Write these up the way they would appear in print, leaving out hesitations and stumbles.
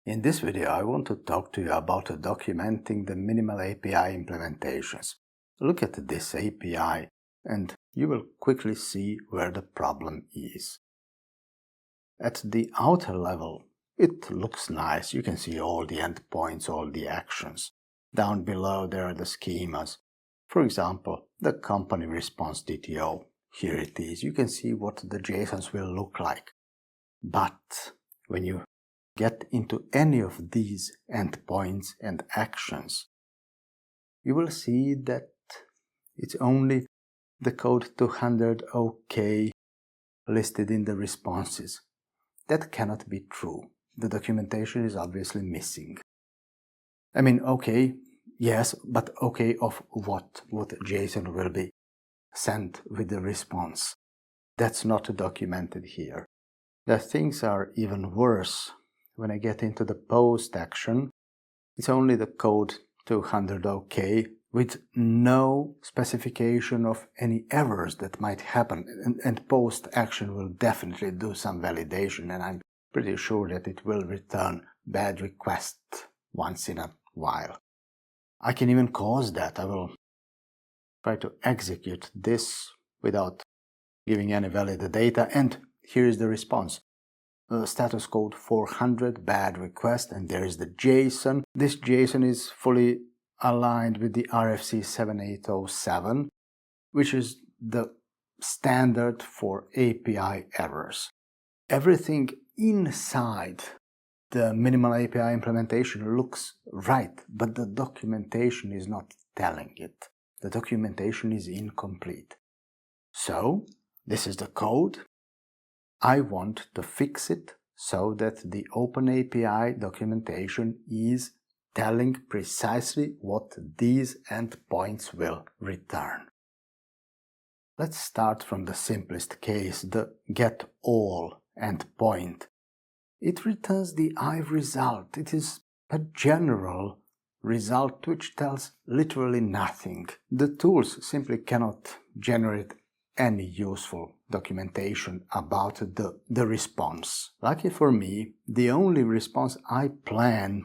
In this video, I want to talk to you about documenting the minimal API implementations. Look at this API and you will quickly see where the problem is. At the outer level, it looks nice. You can see all the endpoints, all the actions. Down below there are the schemas. For example, the company response DTO. Here it is. You can see what the JSONs will look like. But when you get into any of these endpoints and actions, you will see that it's only the code 200 OK listed in the responses. That cannot be true. The documentation is obviously missing. I mean, OK, yes, but OK of what? What JSON will be sent with the response? That's not documented here. The things are even worse. When I get into the post action, it's only the code 200 OK with no specification of any errors that might happen. And post action will definitely do some validation, and I'm pretty sure that it will return bad request once in a while. I can even cause that. I will try to execute this without giving any valid data, and here is the response. Status code 400 bad request, and there is the JSON. This JSON is fully aligned with the RFC 7807, which is the standard for API errors. Everything inside the minimal API implementation looks right, but the documentation is not telling it. The documentation is incomplete. So, this is the code. I want to fix it so that the OpenAPI documentation is telling precisely what these endpoints will return. Let's start from the simplest case, the getAll endpoint. It returns the result. It is a general result which tells literally nothing. The tools simply cannot generate any useful documentation about the response. Lucky for me, the only response I plan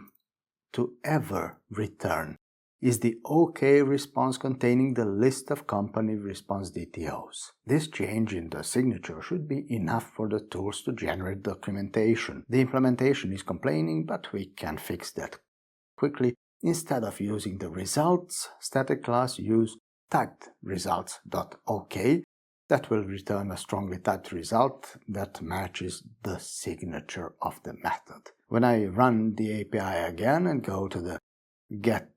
to ever return is the OK response containing the list of company response DTOs. This change in the signature should be enough for the tools to generate documentation. The implementation is complaining, but we can fix that quickly. Instead of using the results static class, use typed results.OK. That will return a strongly typed result that matches the signature of the method. When I run the API again and go to the get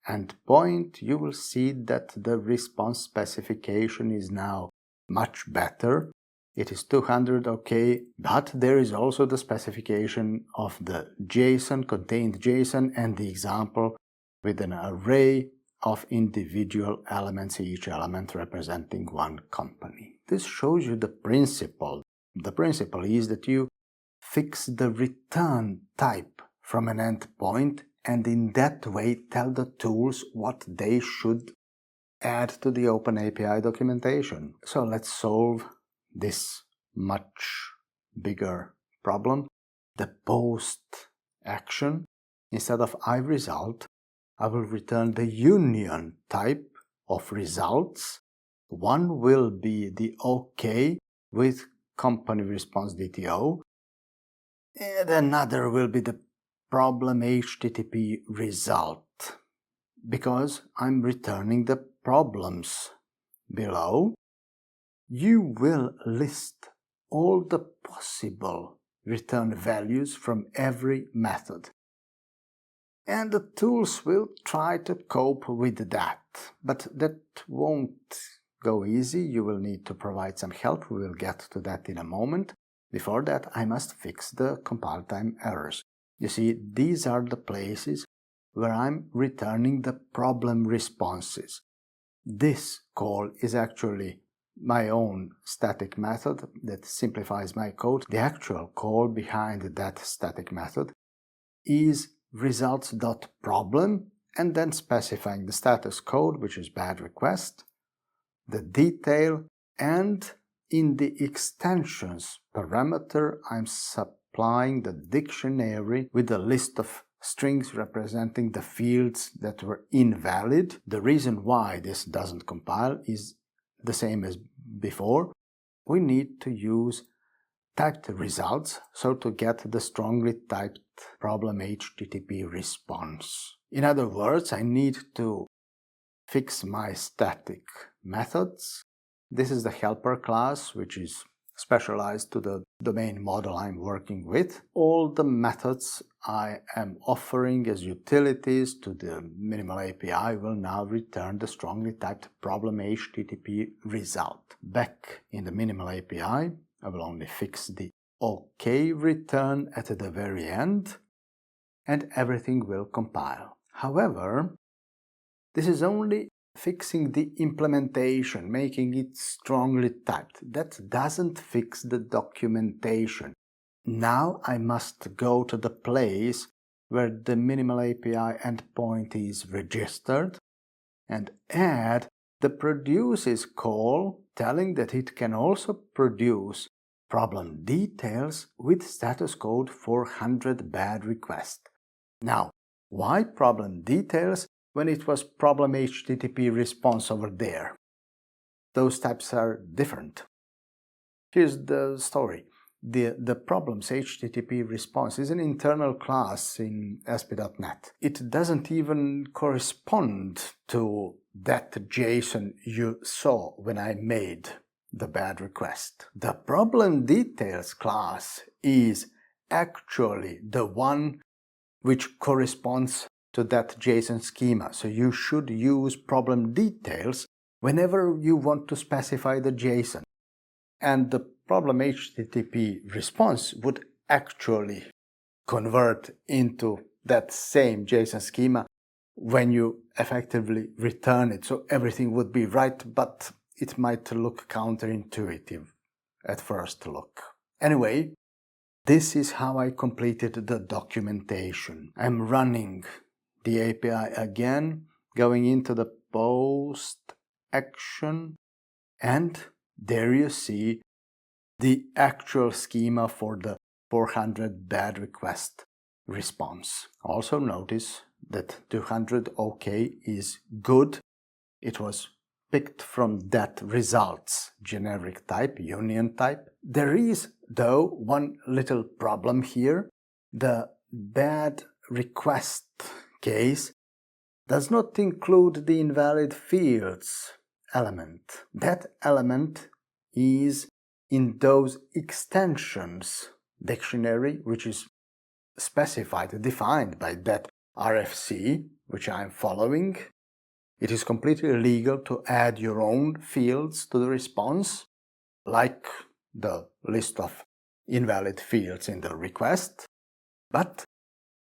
endpoint, you will see that the response specification is now much better. It is 200 OK, but there is also the specification of the JSON, contained JSON, and the example with an array of individual elements, each element representing one company. This shows you the principle. The principle is that you fix the return type from an endpoint, and in that way tell the tools what they should add to the OpenAPI documentation. So let's solve this much bigger problem. The post action, instead of result, I will return the union type of results. One will be the OK with company response DTO, and another will be the problem HTTP result, because I'm returning the problems below. You will list all the possible return values from every method. And the tools will try to cope with that, but that won't go easy. You will need to provide some help. We will get to that in a moment. Before that, I must fix the compile time errors. You see, these are the places where I'm returning the problem responses. This call is actually my own static method that simplifies my code. The actual call behind that static method is results.problem, and then specifying the status code, which is bad request, the detail, and in the extensions parameter I'm multiplying the dictionary with a list of strings representing the fields that were invalid. The reason why this doesn't compile is the same as before. We need to use typed results, so to get the strongly typed problem HTTP response. In other words, I need to fix my static methods. This is the helper class, which is specialized to the domain model I'm working with. All the methods I am offering as utilities to the minimal API will now return the strongly typed problem HTTP result. Back in the minimal API, I will only fix the OK return at the very end, and everything will compile. However, this is only fixing the implementation, making it strongly typed. That doesn't fix the documentation. Now I must go to the place where the minimal API endpoint is registered and add the produces call, telling that it can also produce problem details with status code 400 bad request. Now, why problem details when it was problem HTTP response over there? Those types are different. Here's the story. The problems HTTP response is an internal class in ASP.NET. It doesn't even correspond to that JSON you saw when I made the bad request. The problem details class is actually the one which corresponds to that JSON schema. So you should use problem details whenever you want to specify the JSON. And the problem HTTP response would actually convert into that same JSON schema when you effectively return it. So everything would be right, but it might look counterintuitive at first look. Anyway, this is how I completed the documentation. I'm running the API again, going into the post action, and there you see the actual schema for the 400 bad request response. Also notice that 200 OK is good. It was picked from that results generic type, union type. There is, though, one little problem here. The bad request case does not include the invalid fields element. That element is in those extensions dictionary, which is specified, defined by that RFC, which I'm following. It is completely legal to add your own fields to the response, like the list of invalid fields in the request. But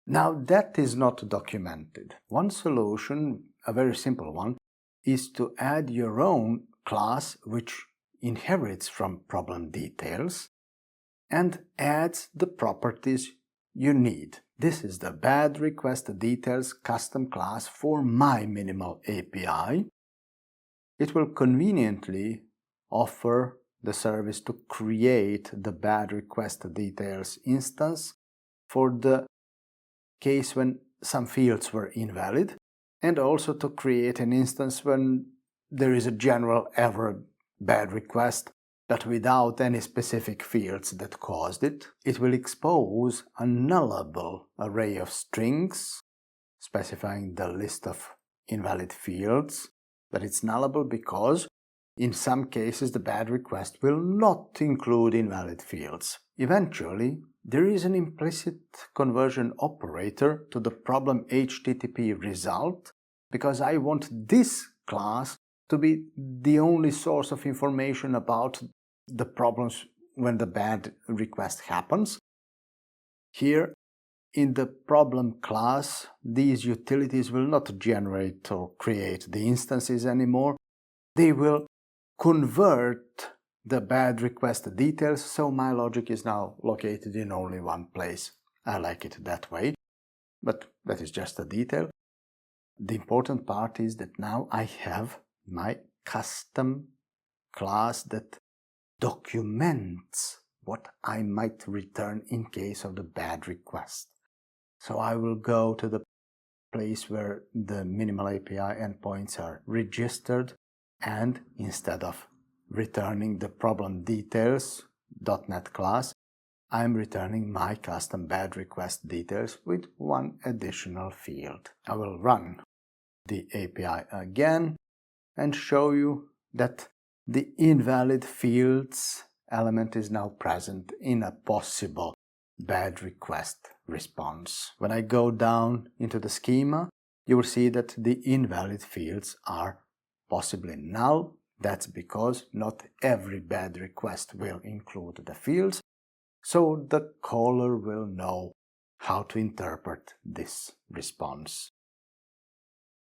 now that is not documented. One solution, a very simple one, is to add your own class which inherits from problem details and adds the properties you need. This is the bad request details custom class for my minimal API. It will conveniently offer the service to create the bad request details instance for the case when some fields were invalid, and also to create an instance when there is a general error bad request, but without any specific fields that caused it. It will expose a nullable array of strings specifying the list of invalid fields, but it's nullable because in some cases the bad request will not include invalid fields. Eventually, there is an implicit conversion operator to the problem HTTP result because I want this class to be the only source of information about the problems when the bad request happens. Here, in the problem class, these utilities will not generate or create the instances anymore. They will convert the bad request details, so my logic is now located in only one place. I like it that way, but that is just a detail. The important part is that now I have my custom class that documents what I might return in case of the bad request. So I will go to the place where the minimal API endpoints are registered, and instead of returning the problem details .NET class, I'm returning my custom bad request details with one additional field. I will run the API again and show you that the invalid fields element is now present in a possible bad request response. When I go down into the schema, you will see that the invalid fields are possibly null. That's because not every bad request will include the fields, so the caller will know how to interpret this response.